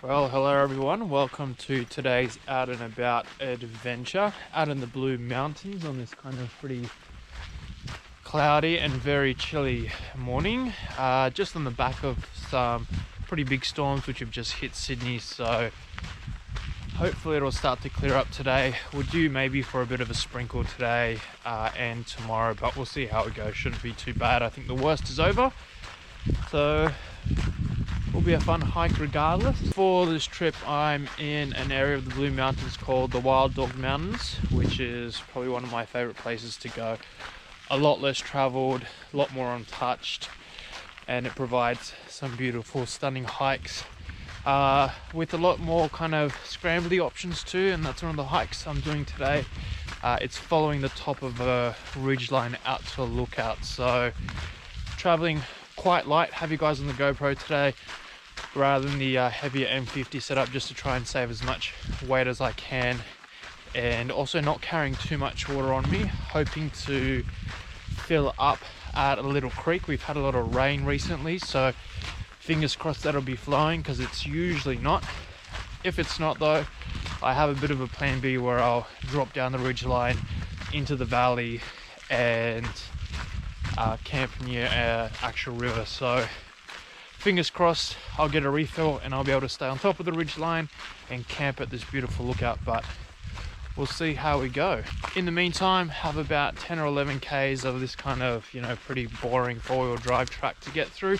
Well, hello everyone. Welcome to today's out and about adventure out in the Blue Mountains on this kind of pretty cloudy and very chilly morning. Just on the back of some pretty big storms which have just hit Sydney, so hopefully it'll start to clear up today. We're due maybe for a bit of a sprinkle today and tomorrow, but we'll see how it goes. Shouldn't be too bad. I think the worst is over, so will be a fun hike regardless. For this trip, I'm in an area of the Blue Mountains called the Wild Dog Mountains, which is probably one of my favorite places to go. A lot less traveled, a lot more untouched, and it provides some beautiful, stunning hikes with a lot more kind of scrambly options too, and that's one of the hikes I'm doing today. It's following the top of a ridgeline out to a lookout, so traveling quite light, have you guys on the GoPro today rather than the heavier M50 setup, just to try and save as much weight as I can, and also not carrying too much water on me, hoping to fill up at a little creek. We've had a lot of rain recently, so fingers crossed that'll be flowing, because it's usually not. If it's not though, I have a bit of a plan B where I'll drop down the ridgeline into the valley and camp near an actual river. So fingers crossed I'll get a refill and I'll be able to stay on top of the ridgeline and camp at this beautiful lookout, but we'll see how we go. In the meantime, have about 10 or 11 Ks of this kind of, pretty boring four-wheel drive track to get through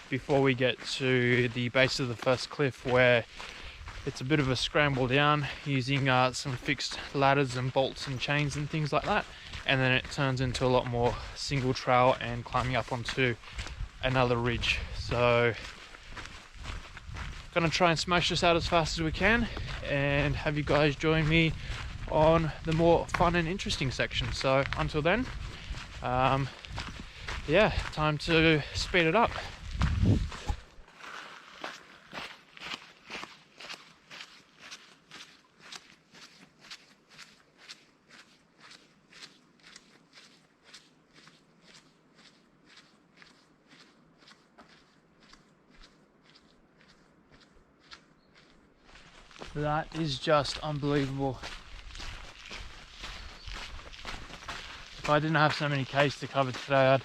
before we get to the base of the first cliff, where it's a bit of a scramble down using some fixed ladders and bolts and chains and things like that, and then it turns into a lot more single trail and climbing up onto another ridge. So gonna try and smash this out as fast as we can and have you guys join me on the more fun and interesting section. So until then, yeah, time to speed it up. That is just unbelievable. If I didn't have so many Ks to cover today, I'd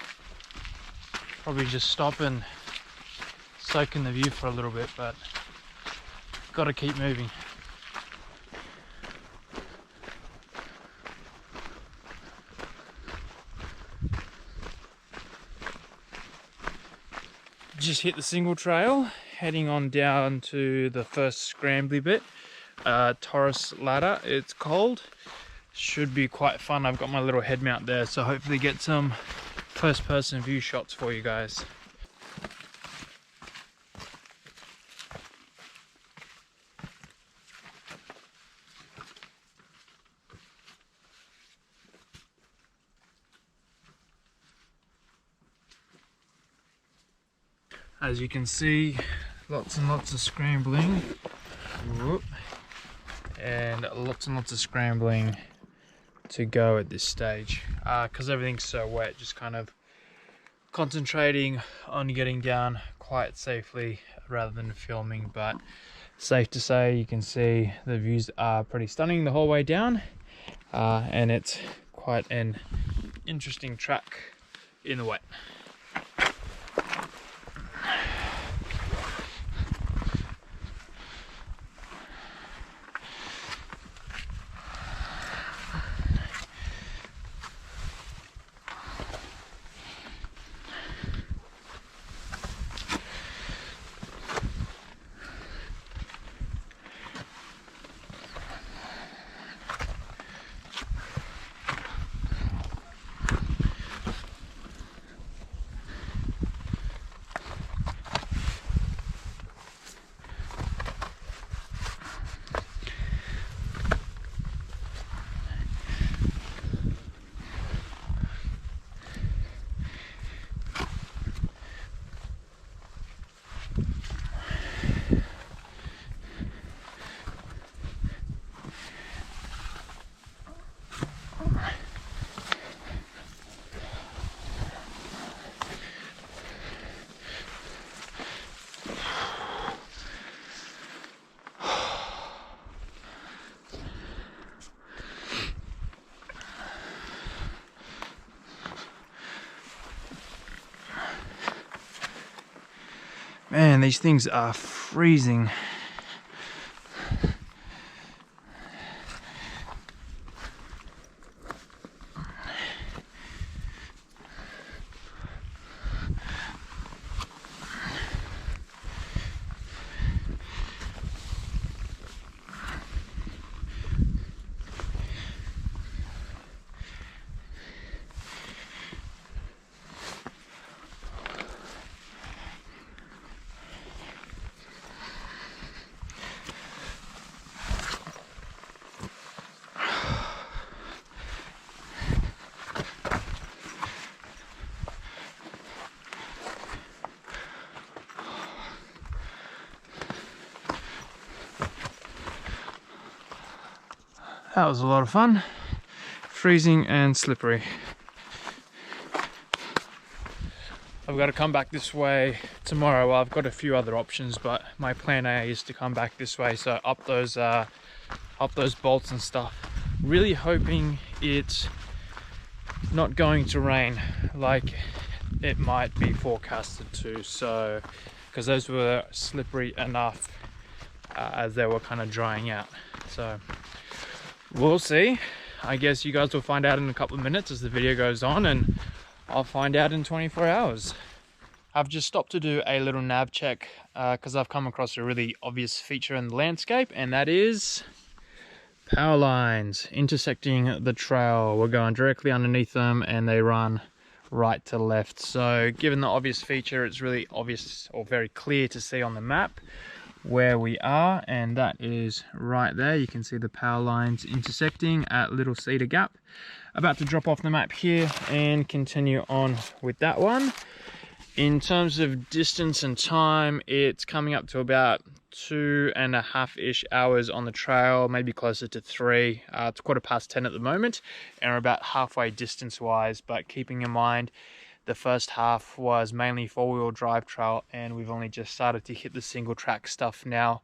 probably just stop and soak in the view for a little bit, but got to keep moving. Just hit the single trail, heading on down to the first scrambly bit, Taurus Ladder it's called. Should be quite fun. I've got my little head mount there, so hopefully get some first person view shots for you guys. As you can see, lots and lots of scrambling. Whoop. And lots of scrambling to go at this stage, because everything's so wet. Just kind of concentrating on getting down quite safely rather than filming, but safe to say you can see the views are pretty stunning the whole way down, and it's quite an interesting track in the wet. Man, these things are freezing. That was a lot of fun. Freezing and slippery. I've got to come back this way tomorrow. Well, I've got a few other options, but my plan A is to come back this way. So up those bolts and stuff. Really hoping it's not going to rain like it might be forecasted to. So, because those were slippery enough as they were kind of drying out. So we'll see. I guess you guys will find out in a couple of minutes as the video goes on, and I'll find out in 24 hours. I've just stopped to do a little nav check because I've come across a really obvious feature in the landscape, and that is power lines intersecting the trail. We're going directly underneath them and they run right to left. So given the obvious feature, it's really obvious or very clear to see on the map where we are, and that is right there. You can see the power lines intersecting at Little Cedar Gap. About to drop off the map here and continue on with that one. In terms of distance and time, it's coming up to about 2.5-ish hours on the trail, maybe closer to 3. It's 10:15 at the moment, and we're about halfway distance wise, but keeping in mind the first half was mainly 4-wheel drive trail, and we've only just started to hit the single track stuff now,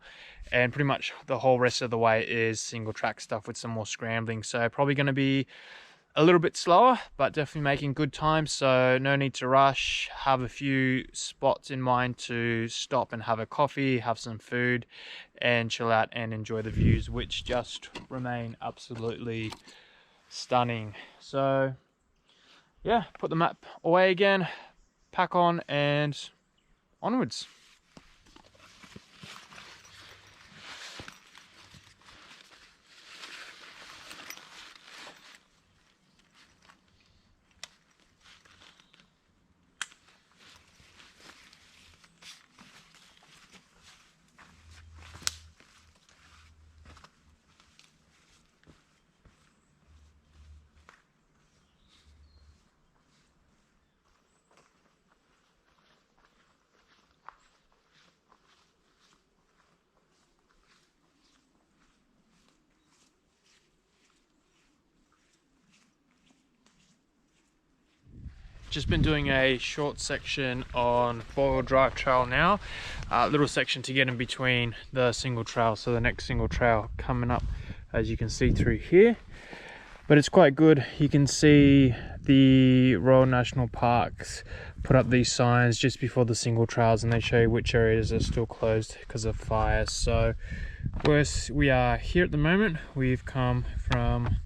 and pretty much the whole rest of the way is single track stuff with some more scrambling. So probably going to be a little bit slower, but definitely making good time. So no need to rush. Have a few spots in mind to stop and have a coffee, have some food, and chill out and enjoy the views, which just remain absolutely stunning. So yeah, put the map away again, pack on, and onwards. Just been doing a short section on 4-wheel drive trail now, little section to get in between the single trail. So the next single trail coming up, as you can see through here, but it's quite good. You can see the Royal National Parks put up these signs just before the single trails, and they show you which areas are still closed because of fires. So we are here at the moment. We've come from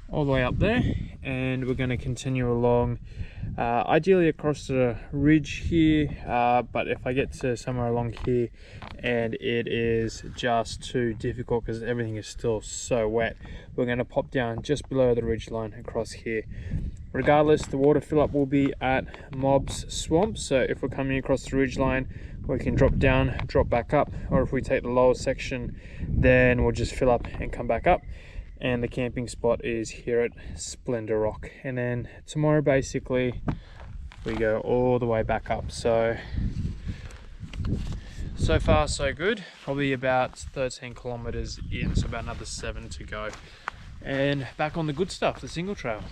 all the way up there, and we're going to continue along ideally across the ridge here, but if I get to somewhere along here and it is just too difficult because everything is still so wet, we're going to pop down just below the ridge line across here. Regardless, the water fill up will be at Mob's Swamp, so if we're coming across the ridge line, we can drop down, drop back up, or if we take the lower section, then we'll just fill up and come back up. And the camping spot is here at Splendor Rock. And then tomorrow, basically, we go all the way back up. So far, so good. Probably about 13 kilometers in, so about another 7 to go. And back on the good stuff, the single trail.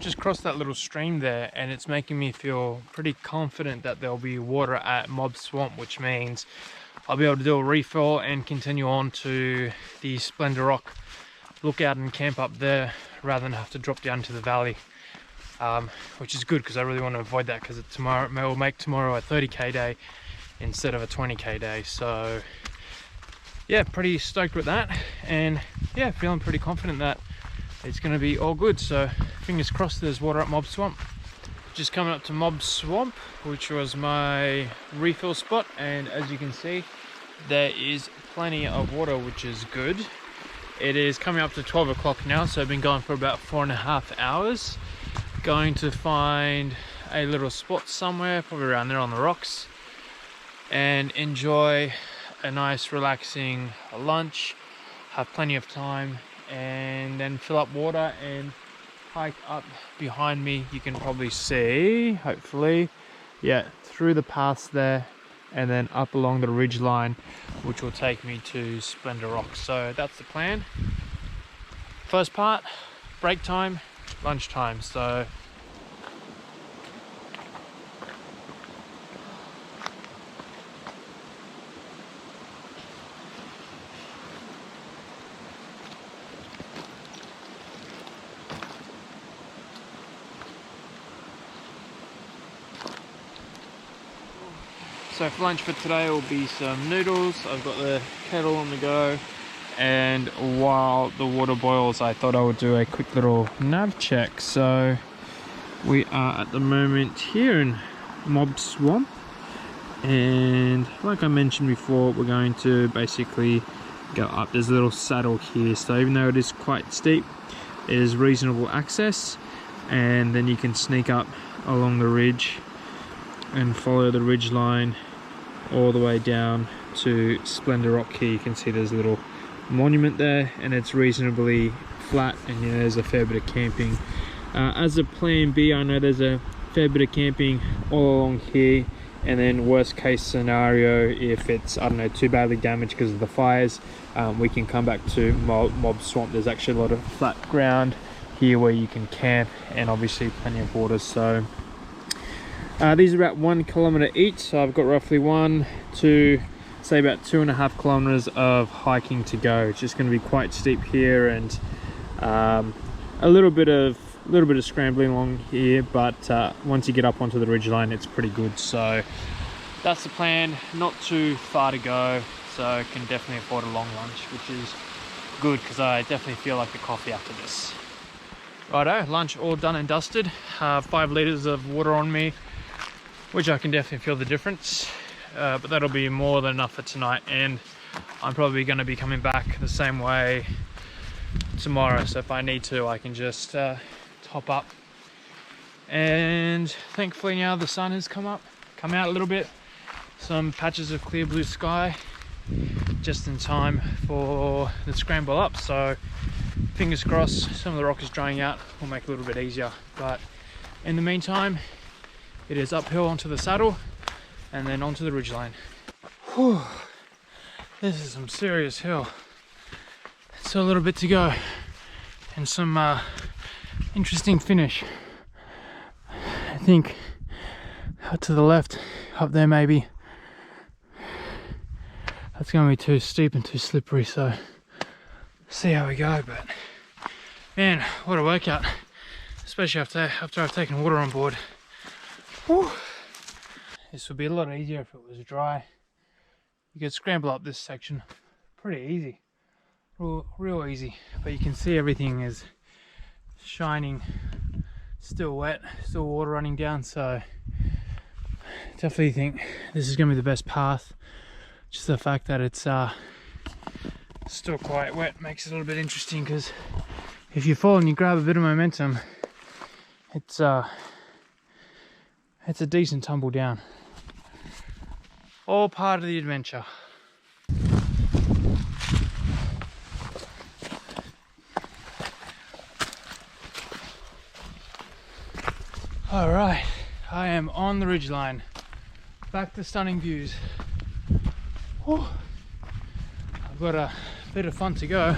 Just crossed that little stream there, and it's making me feel pretty confident that there'll be water at Mob Swamp, which means I'll be able to do a refill and continue on to the Splendor Rock lookout and camp up there rather than have to drop down to the valley, which is good because I really want to avoid that, because tomorrow will make tomorrow a 30k day, instead of a 20k day. So yeah, pretty stoked with that, and yeah, feeling pretty confident that it's going to be all good. So fingers crossed there's water at Mob Swamp. Just coming up to Mob Swamp, which was my refill spot, and as you can see, there is plenty of water, which is good. It is coming up to 12 o'clock now, so I've been going for about 4.5 hours. Going to find a little spot somewhere, probably around there on the rocks, and enjoy a nice relaxing lunch, have plenty of time, and then fill up water and hike up behind me. You can probably see, hopefully, yeah, through the paths there, and then up along the ridge line, which will take me to Splendor Rock. So that's the plan. First part, break time, lunchtime. So for lunch for today will be some noodles. I've got the kettle on the go, and while the water boils, I thought I would do a quick little nav check. So we are at the moment here in Mob Swamp, and like I mentioned before, we're going to basically go up. There's a little saddle here, so even though it is quite steep, it is reasonable access, and then you can sneak up along the ridge and follow the ridge line all the way down to Splendor Rock here. You can see there's a little monument there, and it's reasonably flat, and you know, there's a fair bit of camping. As a plan B, I know there's a fair bit of camping all along here, and then worst case scenario, if it's, I don't know, too badly damaged because of the fires, we can come back to Mob Swamp. There's actually a lot of flat ground here where you can camp, and obviously plenty of water. So these are about 1 kilometer each, so I've got roughly 1, 2, say about 2.5 kilometers of hiking to go. It's just going to be quite steep here, and a little bit of scrambling along here, but once you get up onto the ridgeline, it's pretty good. So that's the plan. Not too far to go, so I can definitely afford a long lunch, which is good because I definitely feel like a coffee after this. Righto, lunch all done and dusted. 5 liters of water on me, which I can definitely feel the difference, but that'll be more than enough for tonight, and I'm probably going to be coming back the same way tomorrow, so if I need to, I can just top up. And thankfully now the sun has come out a little bit, some patches of clear blue sky, just in time for the scramble up. So fingers crossed, some of the rock is drying out, will make it a little bit easier, but in the meantime, it is uphill onto the saddle and then onto the ridgeline. Whew, this is some serious hill. So a little bit to go, and some interesting finish. I think out to the left, up there maybe, that's going to be too steep and too slippery, so see how we go. But man, what a workout, especially after I've taken water on board. Whew. This would be a lot easier if it was dry. You could scramble up this section pretty easy, real easy, but you can see everything is shining, still wet, still water running down. So definitely think this is going to be the best path. Just the fact that it's still quite wet makes it a little bit interesting, because if you fall and you grab a bit of momentum, it's a decent tumble down. All part of the adventure. All right, I am on the ridgeline, back to stunning views. Whew. I've got a bit of fun to go.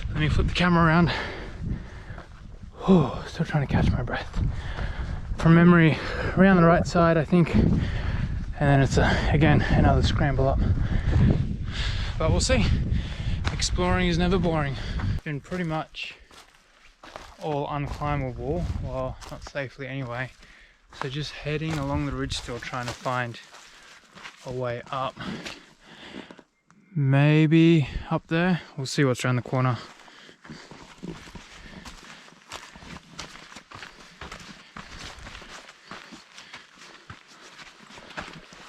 Let me flip the camera around. Whew, still trying to catch my breath. From memory, around the right side, I think, and then it's again another scramble up. But we'll see. Exploring is never boring. Been pretty much all unclimbable, well, not safely anyway. So just heading along the ridge, still trying to find a way up. Maybe up there. We'll see what's around the corner.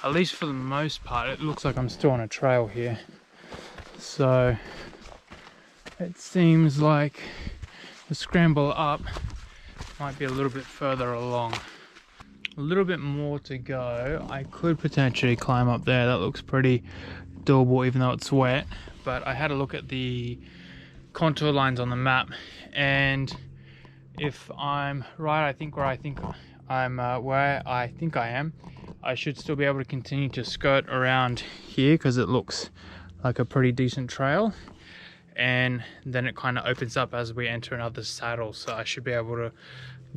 At least for the most part, it looks like I'm still on a trail here. So it seems like the scramble up might be a little bit further along. A little bit more to go. I could potentially climb up there. That looks pretty doable even though it's wet. But I had a look at the contour lines on the map, and if I'm right, where I think I am, I should still be able to continue to skirt around here because it looks like a pretty decent trail, and then it kind of opens up as we enter another saddle, so I should be able to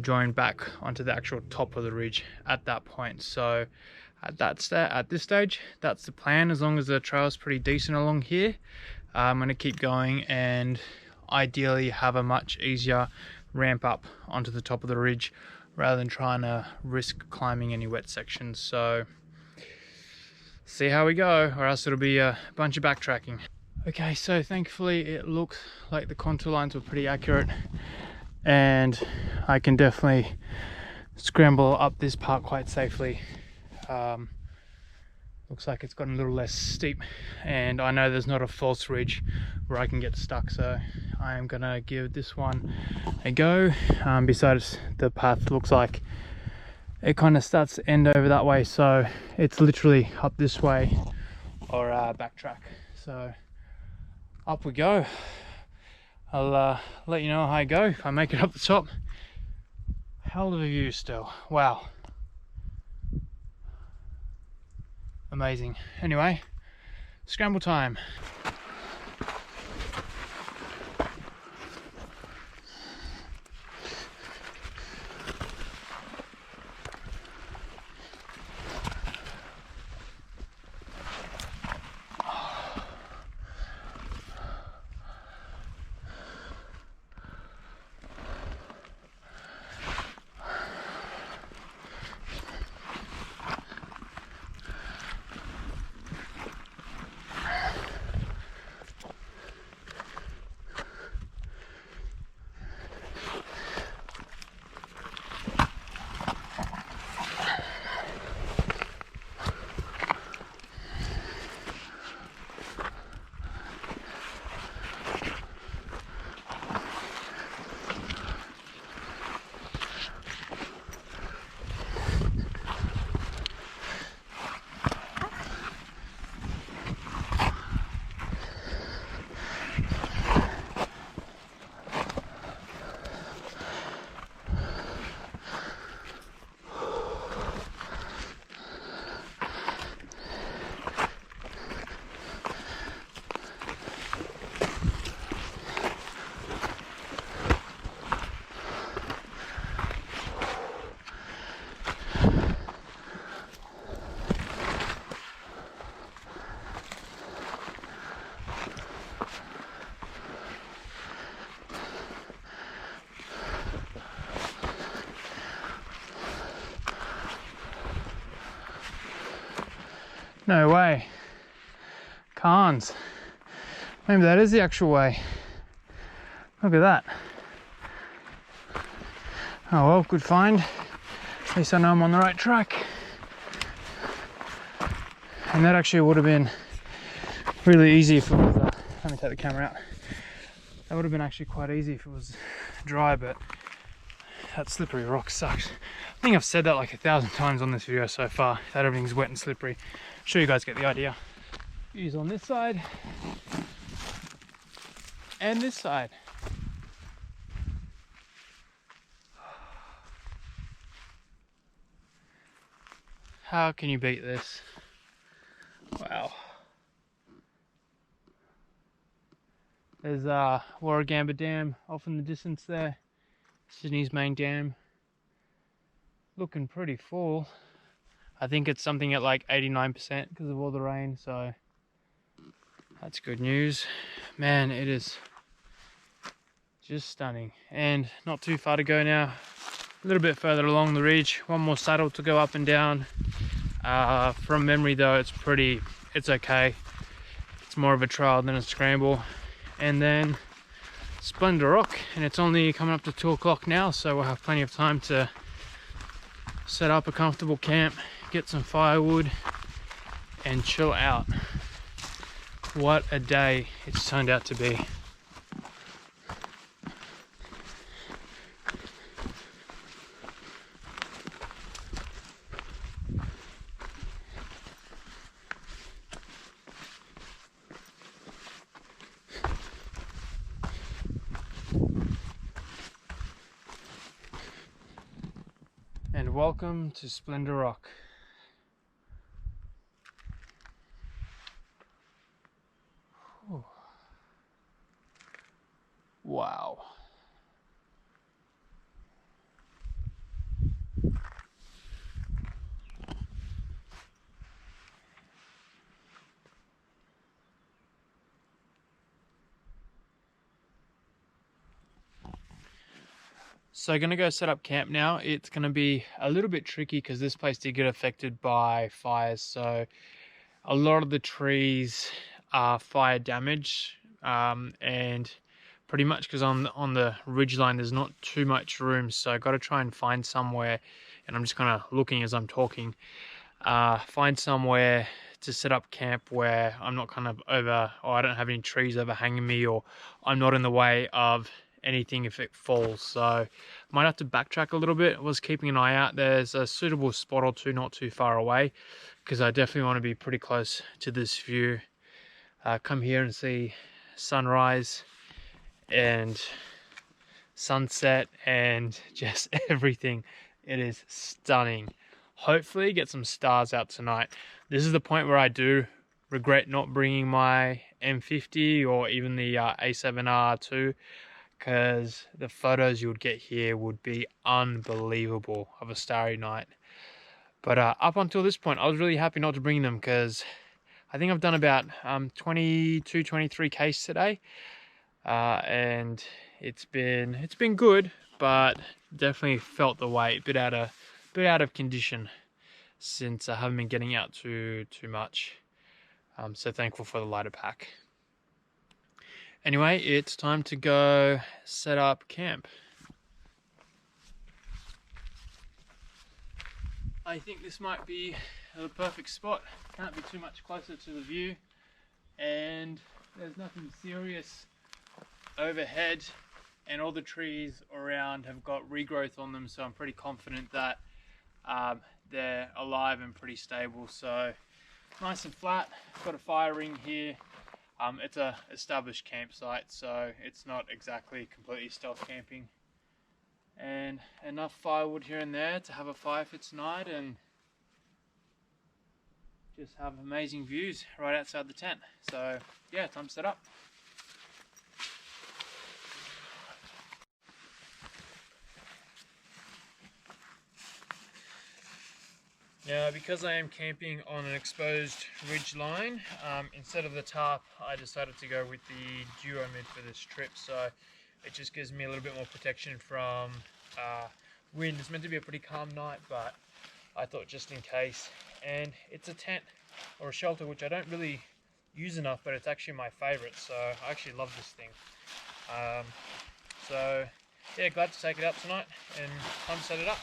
join back onto the actual top of the ridge at that point. So at this stage, that's the plan. As long as the trail is pretty decent along here, I'm going to keep going and ideally have a much easier ramp up onto the top of the ridge rather than trying to risk climbing any wet sections. So see how we go, or else it'll be a bunch of backtracking. Okay, so thankfully it looks like the contour lines were pretty accurate, and I can definitely scramble up this part quite safely. Looks like it's gotten a little less steep, and I know there's not a false ridge where I can get stuck, so I am gonna give this one a go. Besides, the path looks like it kind of starts to end over that way, so it's literally up this way or backtrack. So up we go. I'll let you know how I go if I make it up the top. Hell of a view still. Wow. Amazing. Anyway, scramble time. No way. Cans. Maybe that is the actual way. Look at that. Oh well, good find. At least I know I'm on the right track. And that actually would have been really easy if it was, let me take the camera out. That would have been actually quite easy if it was dry, but that slippery rock sucks. I think I've said that like 1,000 times on this video so far, that everything's wet and slippery. I'm sure you guys get the idea. Views on this side and this side. How can you beat this? Wow. There's Warragamba Dam off in the distance there. Sydney's main dam. Looking pretty full. I think it's something at like 89% because of all the rain, so that's good news. Man, it is just stunning. And not too far to go now. A little bit further along the ridge. One more saddle to go up and down. From memory though, it's okay. It's more of a trial than a scramble. And then Splendor Rock, and it's only coming up to 2 o'clock now, so we'll have plenty of time to set up a comfortable camp, get some firewood, and chill out. What a day it's turned out to be. And welcome to Splendor Rock. Whew. Wow. So gonna go set up camp now. It's gonna be a little bit tricky because this place did get affected by fires. So a lot of the trees are fire damaged, and pretty much because on the ridge line there's not too much room. So I got to try and find somewhere, and I'm just kind of looking as I'm talking. Find somewhere to set up camp where I'm not kind of over, or I don't have any trees overhanging me, or I'm not in the way of anything if it falls. So might have to backtrack a little bit. I was keeping an eye out. There's a suitable spot or two not too far away, because I definitely want to be pretty close to this view. Come here and see sunrise and sunset and just everything. It is stunning. Hopefully get some stars out tonight. This is the point where I do regret not bringing my M50 or even the A7R2, because the photos you would get here would be unbelievable of a starry night. But up until this point, I was really happy not to bring them, because I think I've done about 22, 23 Ks today, and it's been good, but definitely felt the weight, a bit out of condition, since I haven't been getting out too much. So thankful for the lighter pack. Anyway, it's time to go set up camp. I think this might be the perfect spot. Can't be too much closer to the view, and there's nothing serious overhead, and all the trees around have got regrowth on them, so I'm pretty confident that they're alive and pretty stable. So nice and flat. Got a fire ring here. It's a established campsite, so it's not exactly completely stealth camping. And enough firewood here and there to have a fire for tonight, and just have amazing views right outside the tent. So yeah, time to set up. Now, because I am camping on an exposed ridge line, instead of the tarp, I decided to go with the duo mid for this trip. So it just gives me a little bit more protection from wind. It's meant to be a pretty calm night, but I thought just in case. And it's a tent or a shelter which I don't really use enough, but it's actually my favorite. So I actually love this thing. So yeah, glad to take it out tonight, and time to set it up.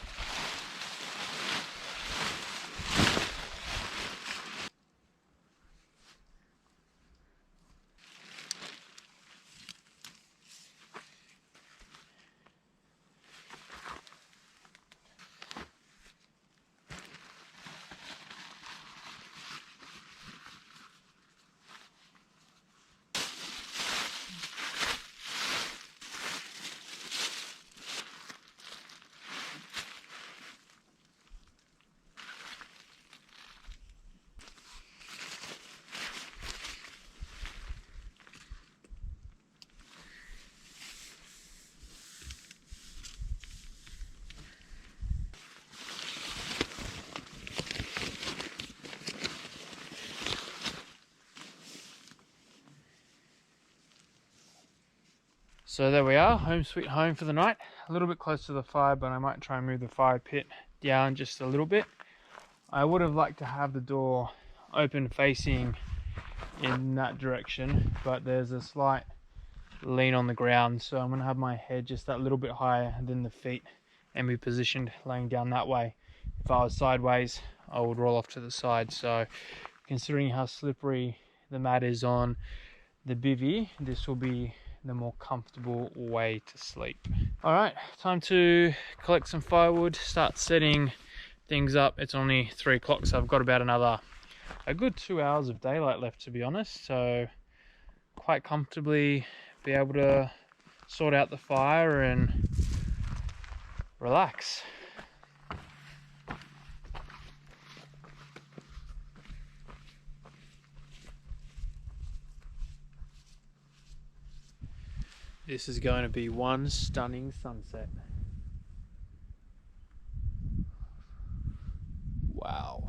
So there we are, home sweet home for the night. A little bit close to the fire, but I might try and move the fire pit down just a little bit. I would have liked to have the door open facing in that direction, but there's a slight lean on the ground, so I'm going to have my head just that little bit higher than the feet and be positioned laying down that way. If I was sideways, I would roll off to the side. So considering how slippery the mat is on the bivvy, this will be the more comfortable way to sleep. All right, time to collect some firewood, start setting things up. It's only 3 o'clock, so I've got about a good 2 hours of daylight left, to be honest, so quite comfortably be able to sort out the fire and relax. This is going to be one stunning sunset. Wow.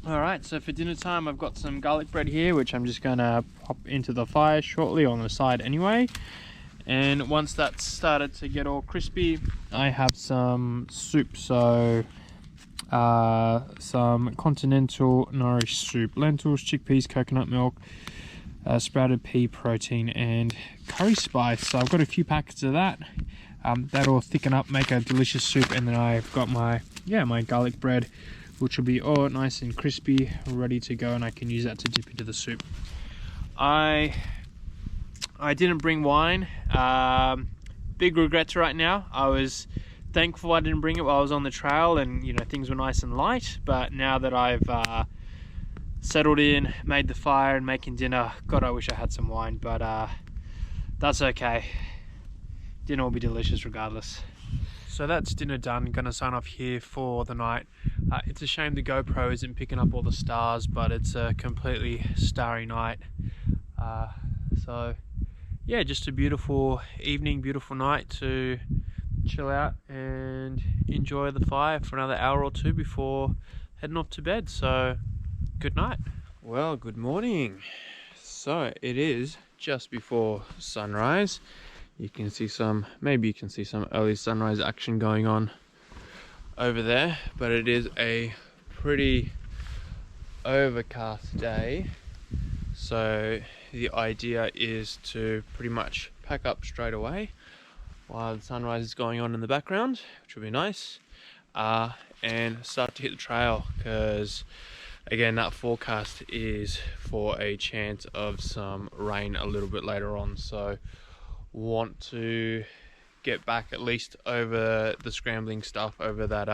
Alright, so for dinner time I've got some garlic bread here, which I'm just going to pop into the fire shortly on the side anyway. And once that's started to get all crispy, I have some soup. So some continental nourish soup, lentils, chickpeas, coconut milk, sprouted pea protein and curry spice. So I've got a few packets of that. That'll thicken up, make a delicious soup. And then I've got my garlic bread, which will be all nice and crispy, ready to go, and I can use that to dip into the soup. I didn't bring wine. Big regrets right now. I was thankful I didn't bring it while I was on the trail, and things were nice and light. But now that I've settled in, made the fire, and making dinner, God, I wish I had some wine. But that's okay. Dinner will be delicious regardless. So that's dinner done. Gonna sign off here for the night. It's a shame the GoPro isn't picking up all the stars, but it's a completely starry night. So yeah, just a beautiful evening, beautiful night to chill out and enjoy the fire for another hour or two before heading off to bed. So good night. Well, good morning. So it is just before sunrise. You can see maybe you can see some early sunrise action going on over there, but it is a pretty overcast day. So the idea is to pretty much pack up straight away while the sunrise is going on in the background, which will be nice, and start to hit the trail, because again, that forecast is for a chance of some rain a little bit later on. So want to get back at least over the scrambling stuff over that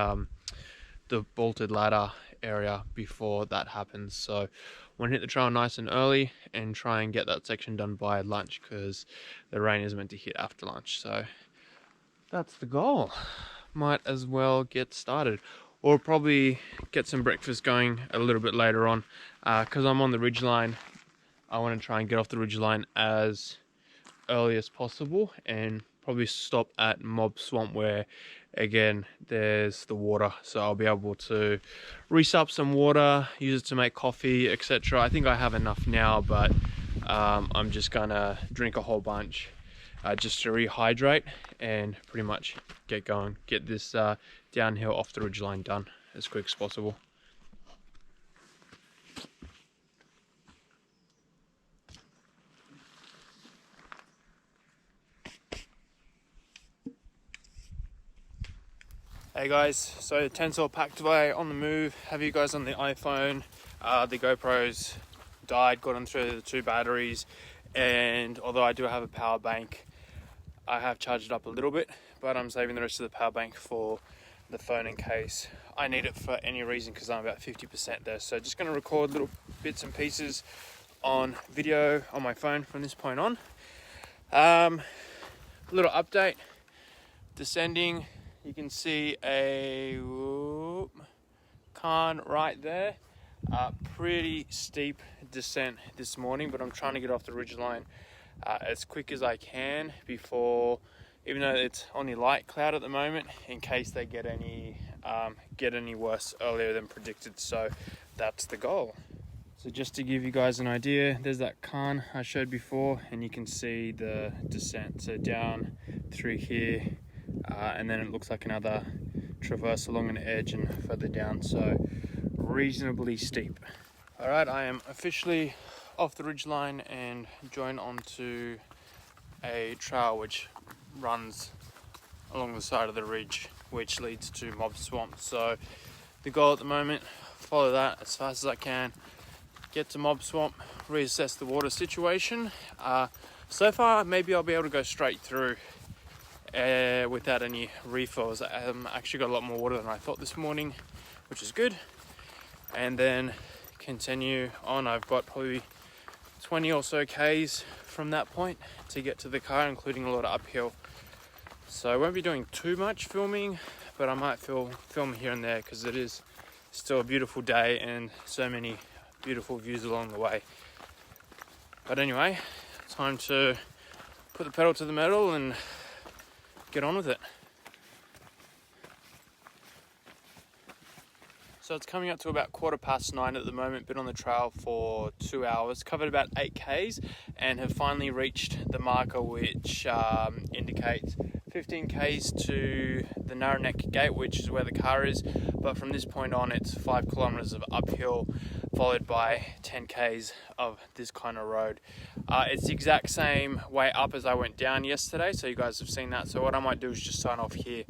the bolted ladder area before that happens. So want to hit the trail nice and early and try and get that section done by lunch, because the rain is meant to hit after lunch. So that's the goal. Might as well get started, or probably get some breakfast going a little bit later on, because I'm on the ridgeline. I want to try and get off the ridgeline as early as possible, and probably stop at Mob Swamp, where again there's the water, so I'll be able to resup some water, use it to make coffee, etc. I think I have enough now, but I'm just gonna drink a whole bunch just to rehydrate and pretty much get going, get this downhill off the ridgeline done as quick as possible. Hey guys, so tent's all packed away, on the move. Have you guys on the iPhone? The GoPro's died, got them through the 2 batteries, and although I do have a power bank, I have charged it up a little bit, but I'm saving the rest of the power bank for the phone in case I need it for any reason, because I'm about 50% there. So just going to record little bits and pieces on video on my phone from this point on. Little update, descending. You can see a cairn right there. Pretty steep descent this morning, but I'm trying to get off the ridgeline as quick as I can before, even though it's only light cloud at the moment, in case they get any worse earlier than predicted. So that's the goal. So just to give you guys an idea, there's that cairn I showed before, and you can see the descent. So down through here, and then it looks like another traverse along an edge and further down, so reasonably steep. All right, I am officially off the ridgeline and joined onto a trail which runs along the side of the ridge, which leads to Mob Swamp. So the goal at the moment, follow that as fast as I can, get to Mob Swamp, reassess the water situation. So far, maybe I'll be able to go straight through without any refills. I actually got a lot more water than I thought this morning, which is good. And then continue on. I've got probably 20 or so Ks from that point to get to the car, including a lot of uphill. So I won't be doing too much filming, but I might film here and there, because it is still a beautiful day and so many beautiful views along the way. But anyway, time to put the pedal to the metal and get on with it. So it's coming up to about 9:15 at the moment. Been on the trail for 2 hours, covered about 8 Ks, and have finally reached the marker which indicates 15 Ks to the Narrow Neck Gate, which is where the car is. But from this point on, it's 5 kilometers of uphill, followed by 10 Ks of this kind of road. It's the exact same way up as I went down yesterday, so you guys have seen that. So what I might do is just sign off here.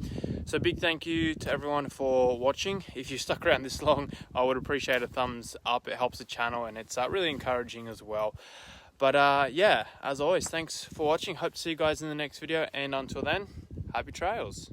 So big thank you to everyone for watching. If you stuck around this long, I would appreciate a thumbs up. It helps the channel, and it's really encouraging as well. But yeah, as always, thanks for watching. Hope to see you guys in the next video, and until then, happy trails.